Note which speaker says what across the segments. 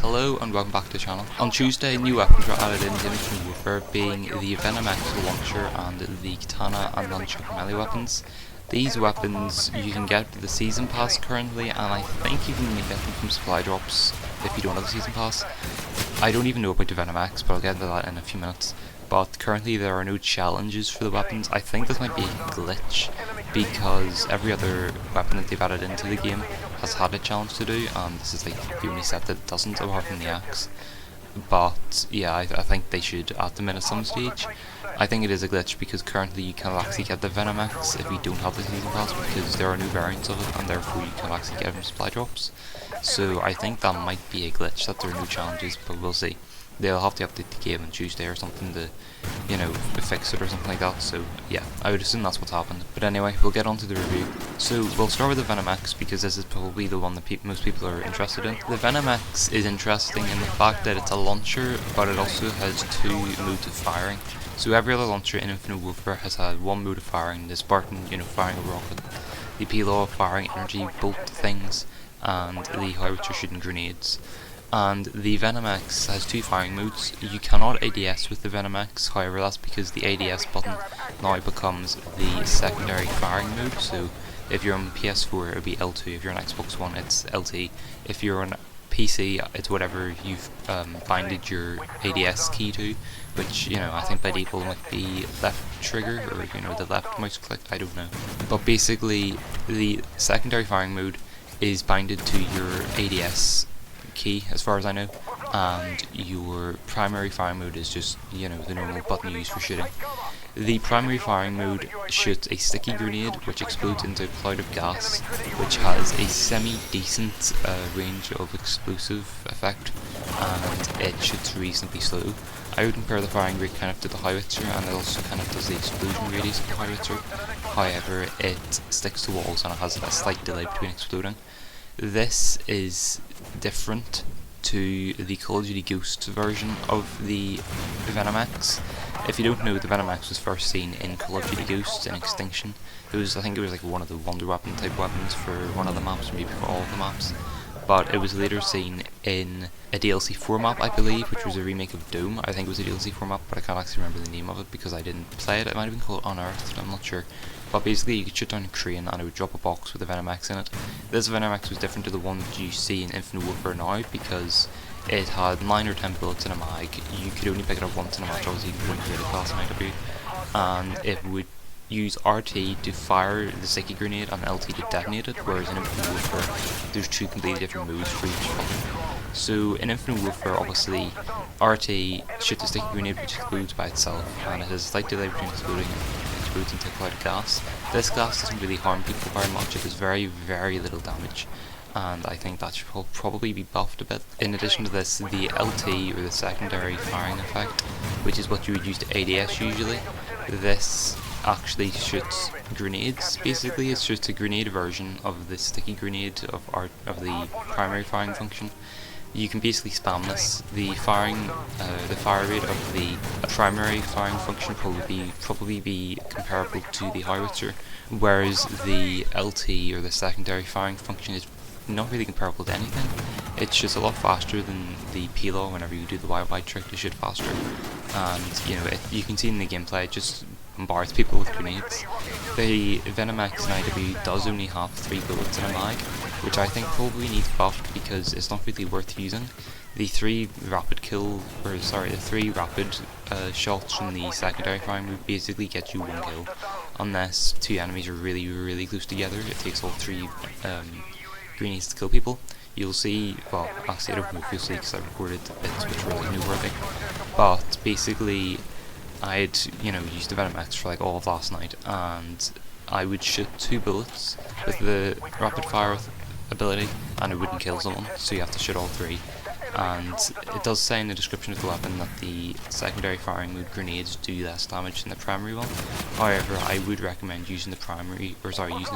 Speaker 1: Hello and welcome back to the channel. On Tuesday, new weapons were added into Infinite Warfare, being the Venom-X launcher and the Katana and Nun-chucks melee weapons. These weapons you can get with the Season Pass currently, and I think you can only get them from supply drops if you don't have the Season Pass. I don't even know about the Venom-X, but I'll get into that in a few minutes. But currently there are no challenges for the weapons. I think this might be a glitch, because every other weapon that they've added into the game has had a challenge to do, and this is like the only set that doesn't, apart from the axe. But yeah, I think they should add them in at some stage. I think it is a glitch because currently you cannot actually get the Venom-X if you don't have the Season Pass, because there are new variants of it and therefore you can actually get it from supply drops. So I think that might be a glitch, that there are new challenges, but we'll see. They'll have to update the game on Tuesday or something to, you know, fix it or something like that, so yeah, I would assume that's what's happened. But anyway, we'll get on to the review. So we'll start with the Venom-X because this is probably the one that most people are interested in. The Venom-X is interesting in the fact that it's a launcher, but it also has two modes of firing. So every other launcher in Infinite Warfare has had one mode of firing, the Spartan, you know, firing a rocket, the Pilo firing energy bolt things, and the Howitzer shooting grenades. And the Venom-X has two firing modes. You cannot ADS with the Venom-X, however that's because the ADS button now becomes the secondary firing mode. So if you're on PS4 it would be L2, if you're on Xbox One it's LT, if you're on PC it's whatever you've binded your ADS key to, which, you know, I think by default might be left trigger or, you know, the left mouse click, I don't know. But basically the secondary firing mode is binded to your ADS key as far as I know, and your primary firing mode is just, you know, the normal button you use for shooting. The primary firing mode shoots a sticky grenade which explodes into a cloud of gas, which has a semi-decent range of explosive effect, and it shoots reasonably slow. I would compare the firing rate kind of to the Howitzer, and it also kind of does the explosion radius of the Howitzer. However, it sticks to walls and it has a slight delay between exploding. This is different to the Call of Duty Ghosts version of the Venom-X. If you don't know, the Venom-X was first seen in Call of Duty Ghosts in Extinction. I think it was like one of the Wonder Weapon type weapons for one of the maps, maybe for all of the maps. But it was later seen in a DLC 4 map, I believe, which was a remake of Dome. I think it was a DLC 4 map, but I can't actually remember the name of it because I didn't play it. It might have been called Unearthed, I'm not sure. But basically you could shoot down a crane and it would drop a box with a Venom-X in it. This Venom-X was different to the one that you see in Infinite Warfare now because it had 9 or 10 bullets in a mag. You could only pick it up once in a match, obviously you couldn't really class an IW. And it would use RT to fire the sticky grenade and LT to detonate it, whereas in Infinite Warfare there's two completely different moves for each button. So in Infinite Warfare, obviously RT shoots the sticky grenade which explodes by itself, and it has a slight delay between exploding and explodes into a cloud of gas. This gas doesn't really harm people very much, it does very, very little damage, and I think that should probably be buffed a bit. In addition to this, the LT, or the secondary firing effect, which is what you would use to ADS usually, this actually shoots grenades. Basically it's just a grenade version of the sticky grenade of the primary firing function. You can basically spam this. The fire rate of the primary firing function probably be comparable to the Howitzer, whereas the LT, or the secondary firing function, is not really comparable to anything. It's just a lot faster than the Pilo whenever you do the YY trick to shoot faster, and you know, you can see in the gameplay it just bombards people with grenades. The Venom-X in IW does only have 3 bullets in a mag, which I think probably needs buffed because it's not really worth using. The 3 rapid shots from the secondary firing move basically get you 1 kill, unless 2 enemies are really, really close together. It takes all 3 grenades to kill people. You'll see, well, actually I don't know if you'll see because I recorded bits which were really noteworthy, but basically I'd, you know, used the Venom-X for like all of last night, and I would shoot 2 bullets with the rapid fire ability and it wouldn't kill someone, so you have to shoot all 3. And it does say in the description of the weapon that the secondary firing mode grenades do less damage than the primary one. However, I would recommend using the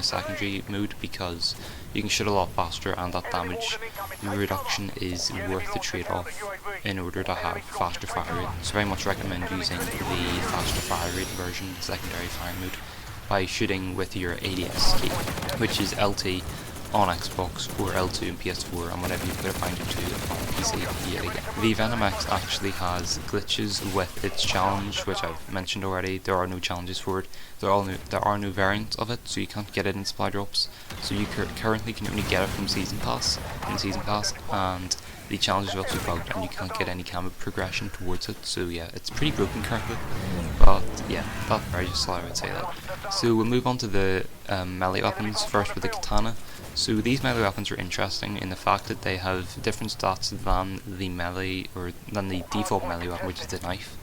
Speaker 1: secondary mode because you can shoot a lot faster, and that damage reduction is worth the trade-off in order to have faster fire rate. So I very much recommend using the faster fire rate version, the secondary firing mode, by shooting with your ADS key, which is LT on Xbox or L2 and PS4, and whenever you put it bind it to on PC yet again. The Venom-X actually has glitches with its challenge, which I've mentioned already. There are no challenges for it. There are no variants of it, so you can't get it in supply drops. So you currently can only get it from Season Pass, and the challenge is also bugged, and you can't get any camera progression towards it. So yeah, it's pretty broken currently. But yeah, that's very useful, I would say that. So we'll move on to the melee weapons, first with the katana. So these melee weapons are interesting in the fact that they have different stats than the melee, or than the default melee weapon, which is the knife.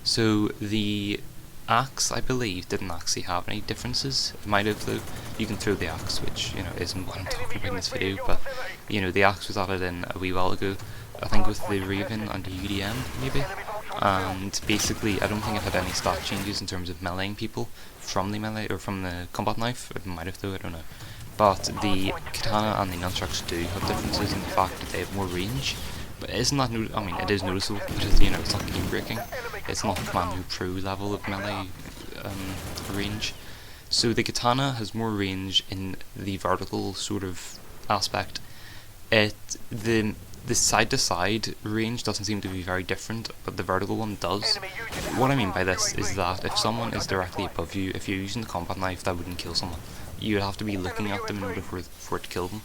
Speaker 1: So the axe, I believe, didn't actually have any differences. It might have though. You can throw the axe, which, you know, isn't what I'm talking about in this video, but, you know, the axe was added in a wee while ago, I think with the Raven and the UDM, maybe. And basically, I don't think it had any stat changes in terms of meleeing people from the melee, or from the combat knife. It might have though, I don't know. But the katana and the nunchucks do have differences in the fact that they have more range. But isn't that, I mean, it is noticeable, but it's, you know, it's not game breaking. It's not Commando Pro level of melee range. So the katana has more range in the vertical sort of aspect. The side to side range doesn't seem to be very different, but the vertical one does. What I mean by this is that if someone is directly above you, if you're using the combat knife, that wouldn't kill someone. You would have to be looking at them in order for it to kill them.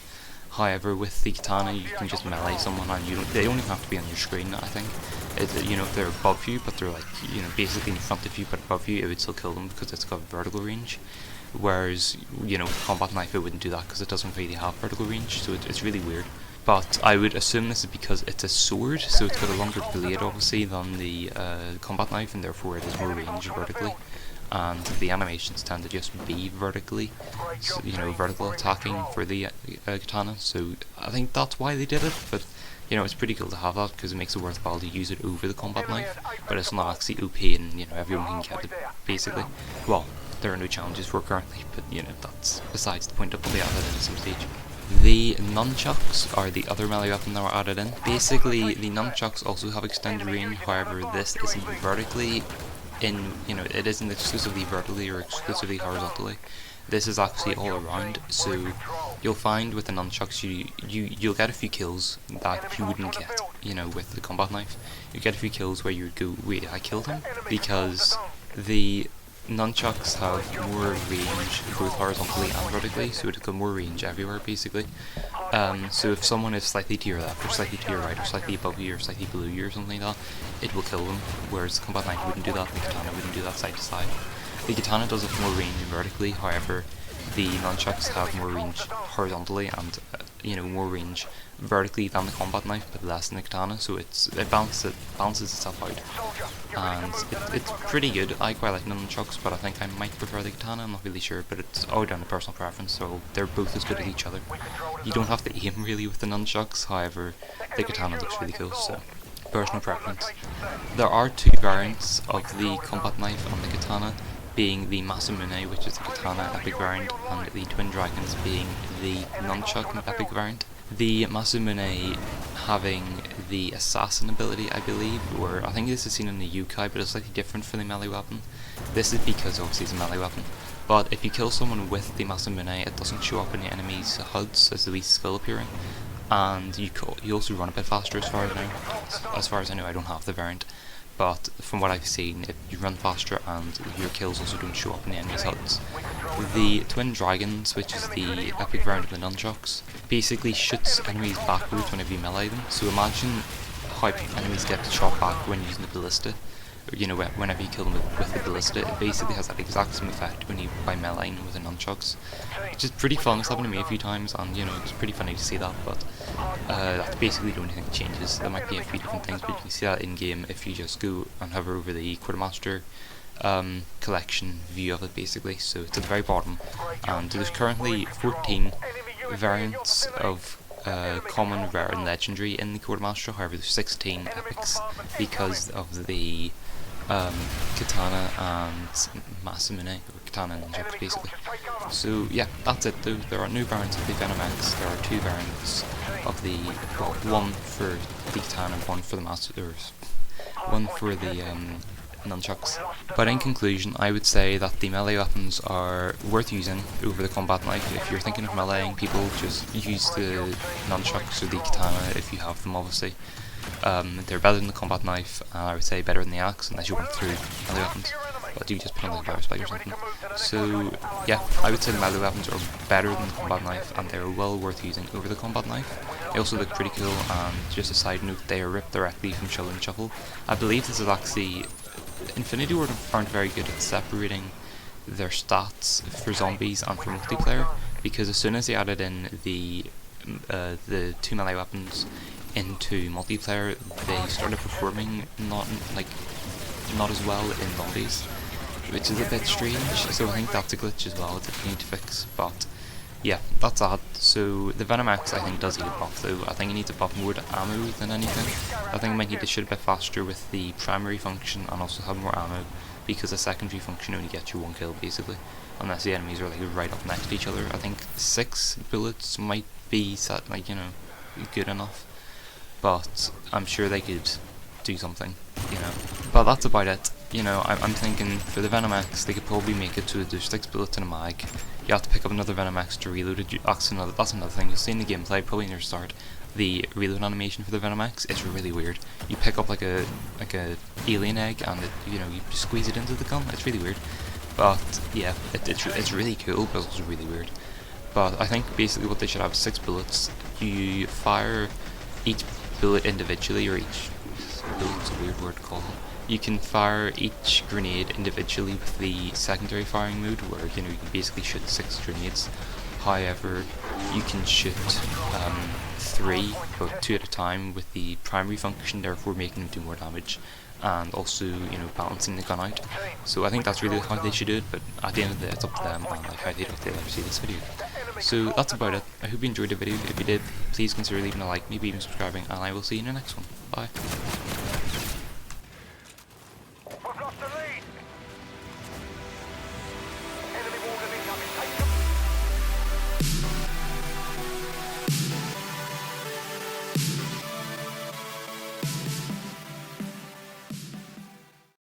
Speaker 1: However, with the katana, you can just melee someone, and they don't even have to be on your screen, I think. You know, if they're above you, but they're like, you know, basically in front of you, but above you, it would still kill them because it's got vertical range. Whereas, you know, with combat knife, it wouldn't do that because it doesn't really have vertical range, so it's really weird. But I would assume this is because it's a sword, so it's got a longer blade, obviously, than the combat knife, and therefore it has more range vertically. And the animations tend to just be vertically, so, you know, vertical attacking for the katana. So I think that's why they did it. But you know, it's pretty cool to have that because it makes it worthwhile to use it over the combat knife. But it's not actually OP, and you know, everyone can get it basically. Well, there are no challenges for it currently, but you know, that's besides the point. Of the added in at some stage. The nunchucks are the other melee weapon that were added in. Basically, the nunchucks also have extended range. However, this isn't vertically. You know, it isn't exclusively vertically or exclusively horizontally. This is actually all around. So you'll find with the nunchucks, you'll get a few kills that you wouldn't get, you know, with the combat knife. You get a few kills where you would go, wait, I killed him, because the nunchucks have more range both horizontally and vertically, so it's got more range everywhere basically. So if someone is slightly to your left, or slightly to your right, or slightly above you, or slightly below you, or something like that, it will kill them, whereas the combat knife wouldn't do that, and the katana wouldn't do that side to side. The katana does have more range vertically, however, the nunchucks have more range horizontally, and you know, more range vertically than the combat knife, but less than the katana, so it balances itself out, and it's pretty good. I quite like nunchucks, but I think I might prefer the katana. I'm not really sure, but it's all down to personal preference, so they're both as good as each other. You don't have to aim really with the nunchucks, however, the katana looks really cool, so personal preference. There are two variants of the combat knife and the katana, being the Masamune, which is the katana epic variant, and the twin dragons being the nunchuck epic variant. The Masamune having the assassin ability, I believe, or I think this is seen in the Yukai, but it's slightly different for the melee weapon. This is because obviously it's a melee weapon. But if you kill someone with the Masamune, it doesn't show up in the enemy's HUDs as the wee skill appearing, and you also run a bit faster as far as I know. I don't have the variant. But from what I've seen, you run faster and your kills also don't show up in the enemy's HUDs. The Twin Dragons, which is the epic variant of the nunchucks, basically shoots enemies backwards whenever you melee them. So imagine how enemies get shot back when using the ballista. You know, whenever you kill them with the ballista, it basically has that exact same effect by meleeing with the nunchucks. Which is pretty fun. It's happened to me a few times, and you know, it's pretty funny to see that, but that's basically the only thing that changes. There might be a few different things, but you can see that in game if you just go and hover over the Quartermaster collection view of it basically. So it's at the very bottom, and there's currently 14 variants of common, rare and legendary in the Quartermaster. However, there's 16 epics because of the katana and Masamune, or katana and nunchucks basically. So yeah, that's it though. There are new variants of the Venom-X. There are two variants of the, well, one for the katana, one for the one for the nunchucks. But in conclusion, I would say that the melee weapons are worth using over the combat knife. If you're thinking of meleeing people, just use the nunchucks or the katana if you have them, obviously. They're better than the combat knife, and I would say better than the axe, unless you want through melee weapons. But you just put on like a power spike or something. So yeah, I would say the melee weapons are better than the combat knife, and they're well worth using over the combat knife. They also look pretty cool, and just a side note, they are ripped directly from Shovel and Shuffle. I believe this is actually... Infinity Ward aren't very good at separating their stats for zombies and for multiplayer, because as soon as they added in the 2 melee weapons into multiplayer, they started performing not as well in zombies, which is a bit strange. So I think that's a glitch as well that you need to fix. But yeah, that's that. So the Venom-X I think does need a buff though. I think it needs a buff more to ammo than anything. I think it might need to shoot a bit faster with the primary function and also have more ammo, because the secondary function only gets you 1 kill basically, unless the enemies are like right up next to each other. I think 6 bullets might be good enough, but I'm sure they could do something, But that's about it. I'm thinking for the Venom-X, they could probably make it to there's 6 bullets in a mag. You have to pick up another Venom-X to reload it. That's another thing. You'll see in the gameplay, probably near the start, the reload animation for the Venom-X is really weird. You pick up like a alien egg, and you just squeeze it into the gun. It's really weird. But yeah, it's really cool, but it's also really weird. But I think basically what they should have is 6 bullets. You fire each bullet individually, or each bullet's a weird word to call it. You can fire each grenade individually with the secondary firing mode, where you can basically shoot 6 grenades. However, you can shoot 3, but 2 at a time with the primary function, therefore making them do more damage, and also balancing the gun out. So I think that's really how they should do it, but at the end of the day it's up to them and how they'd like to see this video. So that's about it. I hope you enjoyed the video. If you did, please consider leaving a like, maybe even subscribing, and I will see you in the next one. Bye.